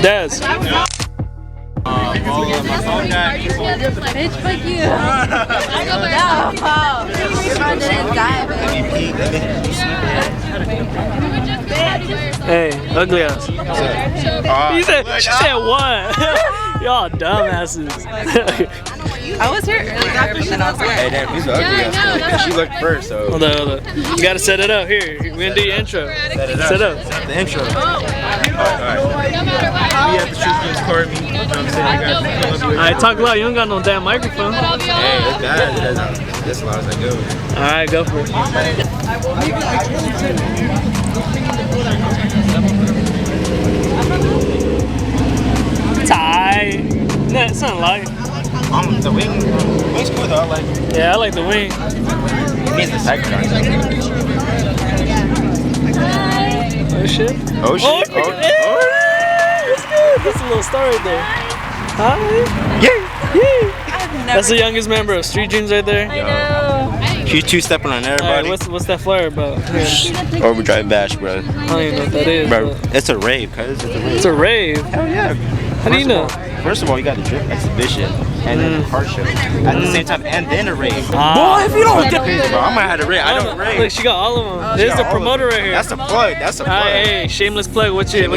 Des. Bitch, fuck you. Hey, ugly ass. She said what? Y'all dumbasses. I was here earlier, and I was like, Hey, damn, he's ugly ass. She looked first, so. Hold on. You gotta set it up. Here, we're gonna do your intro. Set up. The intro. Alright. We have the StreetDreams Courtney. You know what I'm saying? Alright, talk loud. You don't got no damn microphone. Hey, it's bad. That's as loud as I go. Alright, go for it. Tie. No, it's not light. The wing's cool though. I like it. Yeah, I like the wing. It means the second one. Oh shit. Oh shit. Oh, that's a little star right there. Hi. Yeah. That's the youngest member of StreetDreams right there. I know. She's two-stepping on everybody. Alright, what's that flyer about? Yeah. Overdrive bash, bro. I don't even know what that is. Bro, it's a rave, cuz. It's a rave. Hell yeah. How do you know? First of all, you got the drip exhibition and then the car show at the same time, and then a rave. Boy, if you don't get bro, I might have a rave. I don't rave. Look, she got all of them. This is the promoter right here. That's the plug. That's the plug. Hey, shameless plug. What's your at?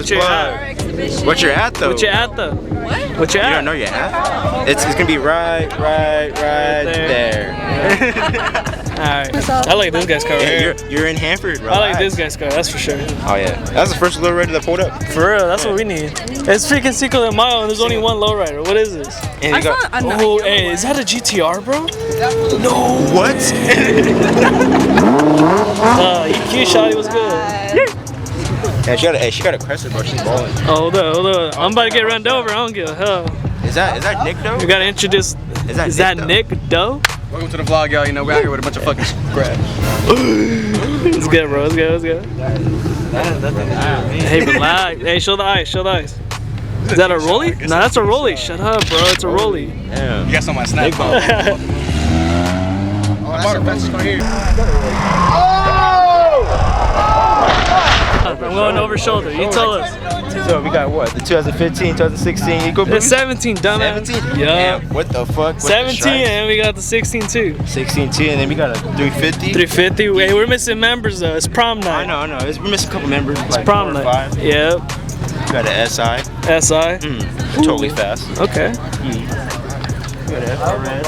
What you're at though? What you at though? What you You at? don't know your at? It's gonna be right there. Alright. I like this guy's car right here. You're in Hanford, bro. I like this guy's car, that's for sure. Oh yeah. That's the first lowrider that pulled up. For real, that's what we need. It's freaking Cinco de Mayo and there's only one lowrider. What is this? And you got, Oh, hey, is that a GTR, bro? no. What? You cute, shawty, what's good? Yeah, she got a Crescent, bro. She's balling. Oh, hold up. I'm about to get run over. I don't give a hell. Is that Nick though? We gotta introduce. Is that Nick Doe? Welcome to the vlog, y'all. You know, we're out here with a bunch of fucking crap. Let's go, bro. Let's go. Hey, relax. Hey, show the eyes. Is that a rollie? No, that's a rollie. Shut up, bro. It's a rollie. Yeah. You got some on my snap. I bought a fence car here. I'm going over shoulder. You tell us. So we got what? The 2015, 2016 Eco Boost? It's 17, dumbass. 17? Yeah. What the fuck? 17, and we got the 16 too. 16 too, and then we got a 350. 350. Hey, we're missing members though. It's prom night. I know. We're missing a couple members. It's like prom 4 or night. 5. Yep. We got an SI. SI. Totally fast. Okay. We got an FRS.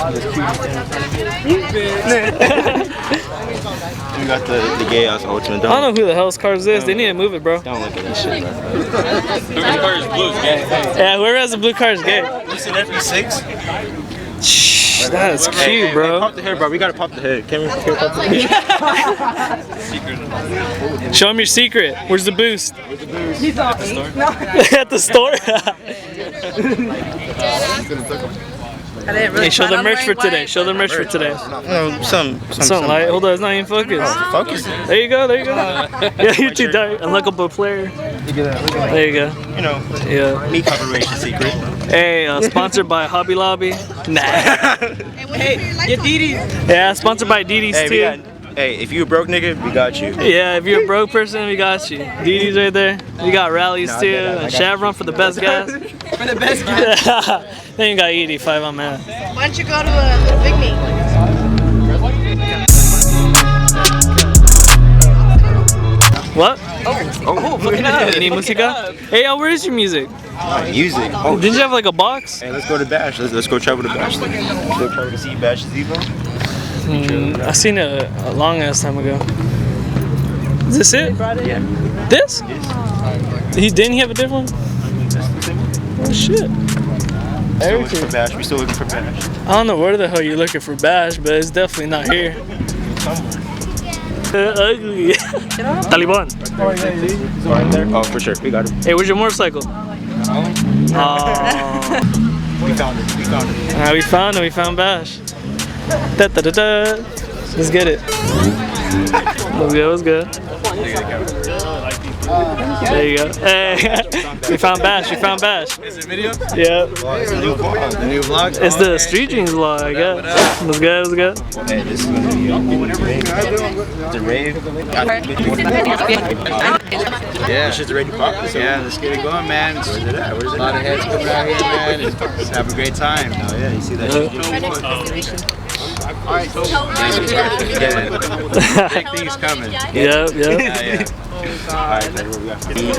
We got the gay ass Ultimate. I don't know who the hell's car is this. They need to move it, bro. Don't look at that shit, bro. Whoever's car is blue is gay. Yeah, whoever has the blue car is gay. You seen FB6? Shh, that's cute, bro. Pop the head, bro. We gotta pop the head. Can we pop the head? Show him your secret. Where's the boost? At the store. Hey, show the merch for today. Some light. Hold on, it's not even focused. Focus. There you go. Yeah, you're too dark. Unlockable player. There you go. You know, Yeah. meat cooperation secret. Hey, sponsored by Hobby Lobby. Nah. Hey, get Dee. Yeah, sponsored by DD's Hey, too. hey, if you a broke nigga, we got you. Yeah, if you're a broke person, we got you. DD's right there. We got rallies too. And Chevron for the best gas. For the best guy. Then you got 85 on that. Why don't you go to a big meet? What? Oh, You need música? Hey, where is your music? music. Oh, Didn't you have like a box? hey, let's go to Bash. Let's go travel to Bash. Let's go travel to see Bash's Evo. I seen it a long ass time ago. Is this it? Yeah. This? Didn't he have a different one? Oh shit. Still looking for Bash. We still looking for Bash. I don't know where the hell you're looking for Bash, but it's definitely not here. Ugly. Taliban. Right there. Oh, for sure. We got it. Hey, where's your motorcycle? We found it. We found Bash. Da, da, da, da. Let's get it. What's good? There you go. Hey, we found Bash. We found Bash. Is it video? Yep. It's the new vlog. The new vlog. It's the Street Dreams vlog, I guess. What's good? What's good? Hey, this is gonna be the rave. Yeah. This is ready to pop. Yeah, let's get it going, man. Where's it at? Where's it? A lot of heads coming out here, man. Just have a great time. Oh yeah, you see that? Big things coming. Yep. Yeah.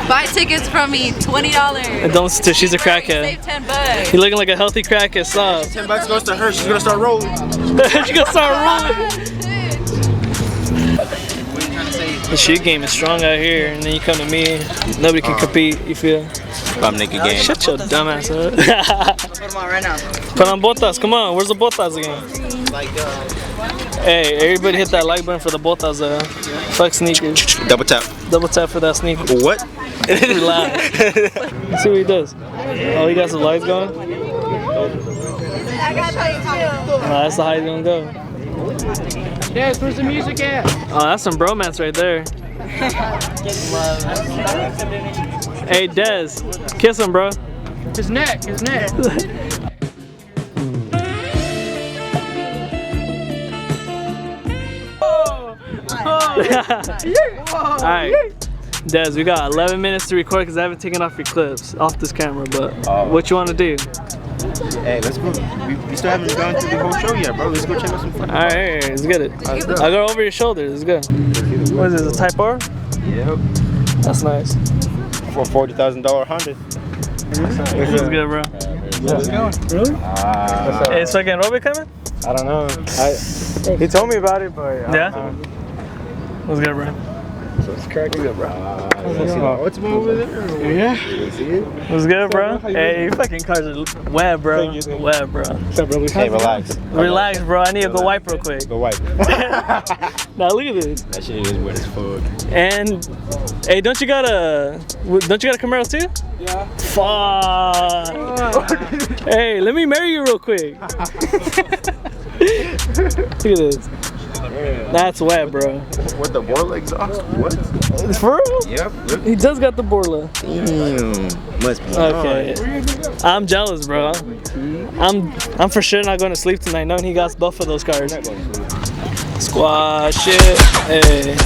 Buy tickets from me, $20. And don't listen to her, she's a crackhead. Save $10. You're looking like a healthy crackhead, stop. $10 goes to her. She's gonna start rolling. She's gonna start rolling. The shoot game is strong out here, and then you come to me, nobody can compete, you feel? I'm naked game. Shut your dumb ass up. Put them on right now. Put on botas, come on, where's the botas again? Hey, everybody hit that like button for the botas, fuck sneakers. Double tap. Double tap for that sneaker. What? Relax. Let's see what he does. Oh, he got some lights going? That's the how he's gonna go. Yes, where's the music at? Oh, that's some bromance right there. Hey, Dez, kiss him, bro. His neck. Alright, Dez, we got 11 minutes to record because I haven't taken off your clips off this camera, but what you want to do? Hey, let's go. We still haven't gone through the whole show yet, bro. Let's go check out some fun. Alright, let's get it. I'll go over your shoulders, let's go. What is this, a Type R? Yep. That's nice. For $40,000 Honda. This is good, bro. Let's go. Really? Hey, is fucking Robert coming? I don't know. He told me about it, but Yeah? What's good, bro? So it's cracking good, bro. What's over there? Yeah. What's good, bro? Hey, your fucking cars are wet, bro. Wet, bro. What's up, bro? Hey, relax. Relax, bro. I need to go wipe real quick. Go wipe. Now look at this. That shit is wet as fuck. And hey, don't you got a Camaro too? Yeah. Fuck. Hey, let me marry you real quick. Look at this. That's wet, bro. What, the Borla exhaust? What? For real? Yep. He does got the Borla. Damn. Must be Okay. nice. I'm jealous, bro. I'm for sure not going to sleep tonight knowing he got both of those cars. Squad shit. Hey.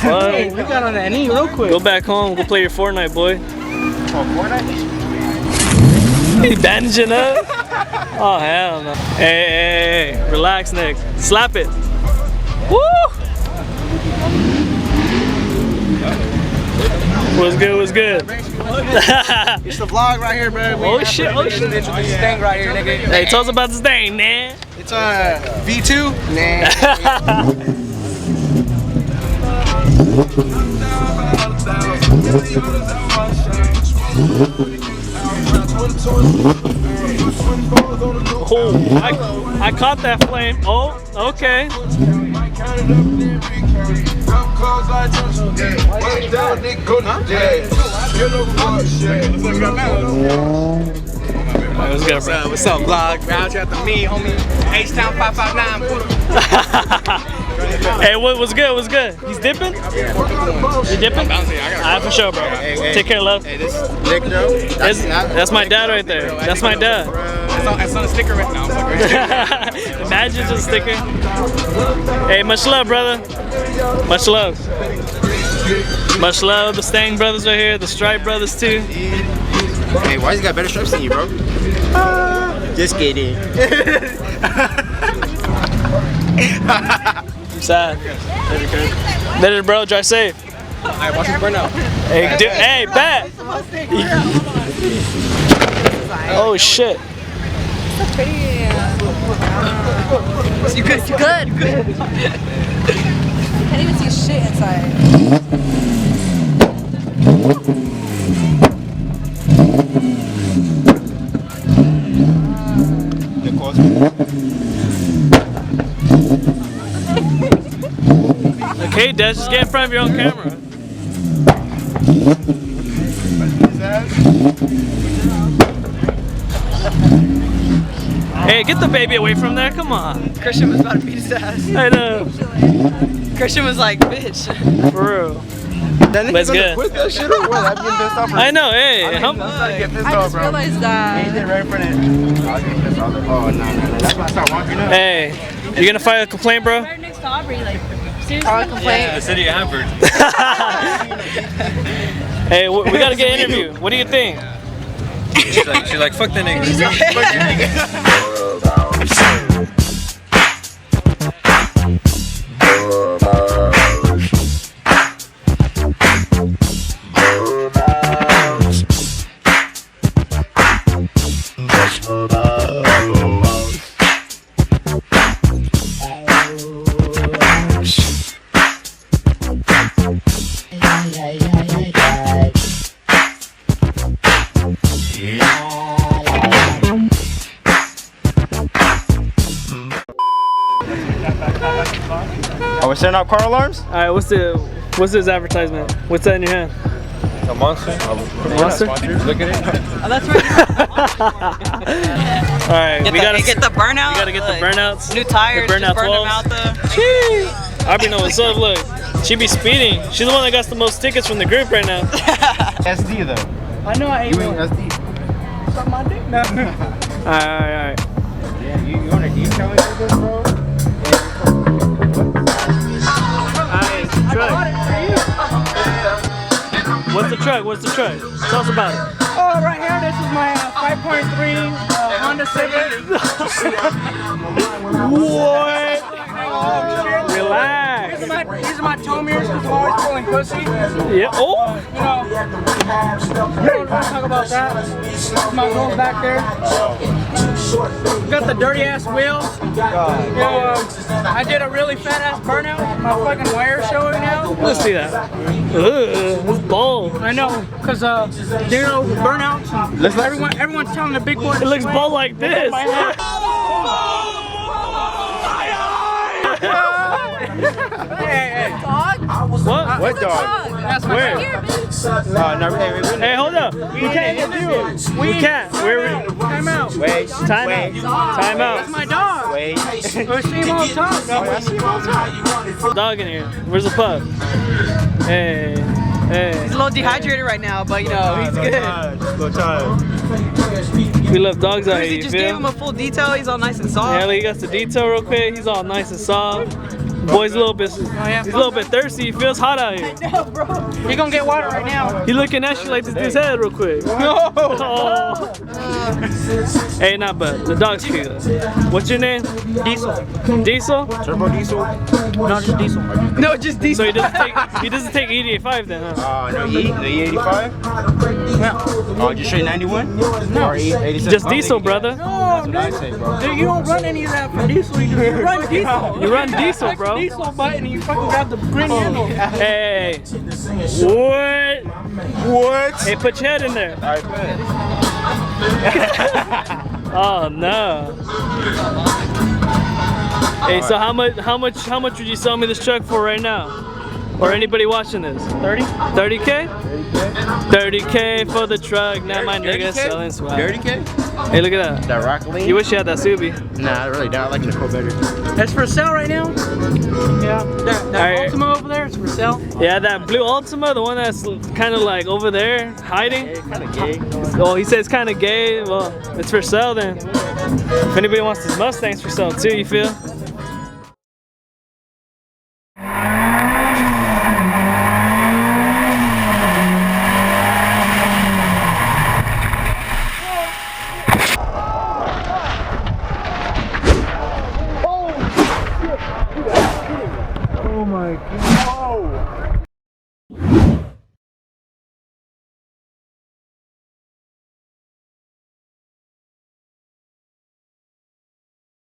Hey, we got on that knee real quick. Go back home, go play your Fortnite, boy. Oh, Fortnite? He bandaging up? Oh, hell no. Hey, relax, Nick. Slap it. Woo! What's good, what's good? It's the vlog right here, bro. Oh shit, oh shit. This thing right here, nigga. Hey, tell us about this thing, man. It's V2. Nah. Oh, I caught that flame. Oh, okay. What's up, vlog? Out here at the me, homie. H-Town 559. Hey, what's good? What's good? He's dipping? You dipping? Alright, for sure, bro. Take care, love. Hey, this Nick, though. That's my dad right there. That's my dad. It's on a sticker right now. Imagine just a sticker. Hey, much love, brother. Much love. Much love. The Stang brothers right here. The Stripe brothers too. Hey, why he got better stripes than you, bro? Just kidding. I'm sad. Later, bro. Drive safe. Alright, watch this burn out. Hey, hey, bet. Oh shit. You good? You good? Can't even see shit inside. Okay, Des, just get in front of your own camera. Hey, get the baby away from there. Come on. Christian was about to beat his ass. I know. Christian was like, bitch. For real. That nigga's Let's gonna go. quit that shit or what? I'm getting pissed off. I know. Hey, I'm starting to get pissed I off, just bro. realized He that. did right in front of it. I was getting pissed off. Oh, no. That's why I started walking up. hey, you gonna file a complaint, bro? Right next to Aubrey, like, seriously? Complaint. The city of Hanford. Hey, we gotta get an interview. What do you think? She's like, fuck the nigga. Oh, we're setting up car alarms? All right, what's this advertisement? What's that in your hand? A monster. Monster? Look at it. Oh, that's right. All right, we gotta get the burnout. We gotta get the burnouts. New tires. The burnout just burn them 12s. out there. Aubrey know what's up. Look, she be speeding. She's the one that got the most tickets from the group right now. SD though. I know I ain't You ain't SD. suck my dick. No. All right. Yeah, you want to detail it with this, bro? What's the truck? What's the truck? Tell us about it. Oh, right here, this is my 5.3 Honda Civic. What? Relax. These are my toe mirrors because I'm always pulling pussy. Yeah. Oh. You know, we don't talk about that. My girl's back there. Got the dirty ass wheels. You know, I did a really fat ass burnout. My fucking wire's showing now. Let's see that. Ugh, it's bold. I know, cause you know burnouts. Everyone's telling the big boy. It looks bold like this. Hey. Dog? What? What dog? That's Where? No, Hey, hold up. We can't interview. We can't. We're Time out. Wait. time out. Time That's out. my dog. Wait. We see him all the time. Dog in here. Where's the pup? Hey. Hey. He's a little dehydrated right now, but you know, he's good. Go time. We love dogs out here. He You just gave feel? him a full detail. He's all nice and soft. Yeah, he got the detail real quick. He's all nice and soft. Boy's a little bit. He's a little bit thirsty. He feels hot out here. No, bro. He gonna get water right now. He looking at you like this dude's head real quick. No. Oh. Hey, not bad. The dog's cute. What's your name? Diesel. Diesel. Turbo diesel? Not just diesel. No, just So diesel. he doesn't take E85 then, huh? No, the E85? Oh, just straight 91? No. Or 87? Just diesel, brother. No, That's what I say, bro. dude, you don't run any of that for diesel. You run diesel. You run diesel, bro. Diesel button and you fucking grab the green handle. Hey. What? What? Hey, put your head in there. Alright, bet. Oh no. Hey, so how much would you sell me this truck for right now? Or anybody watching this? 30? 30K? 30K for the truck. Now my nigga selling swag. 30K? Hey, look at that. That Rockling? You wish you had that Subi. Nah, I really don't. I like Nicole better. That's for sale right now? Yeah. That Alright. Ultima over there, it's for sale. Yeah, that blue Ultima, the one that's kind of like over there, hiding. Kind of gay. Oh, he says kind of gay. Well, it's for sale then. If anybody wants this Mustang, it's for sale too, you feel?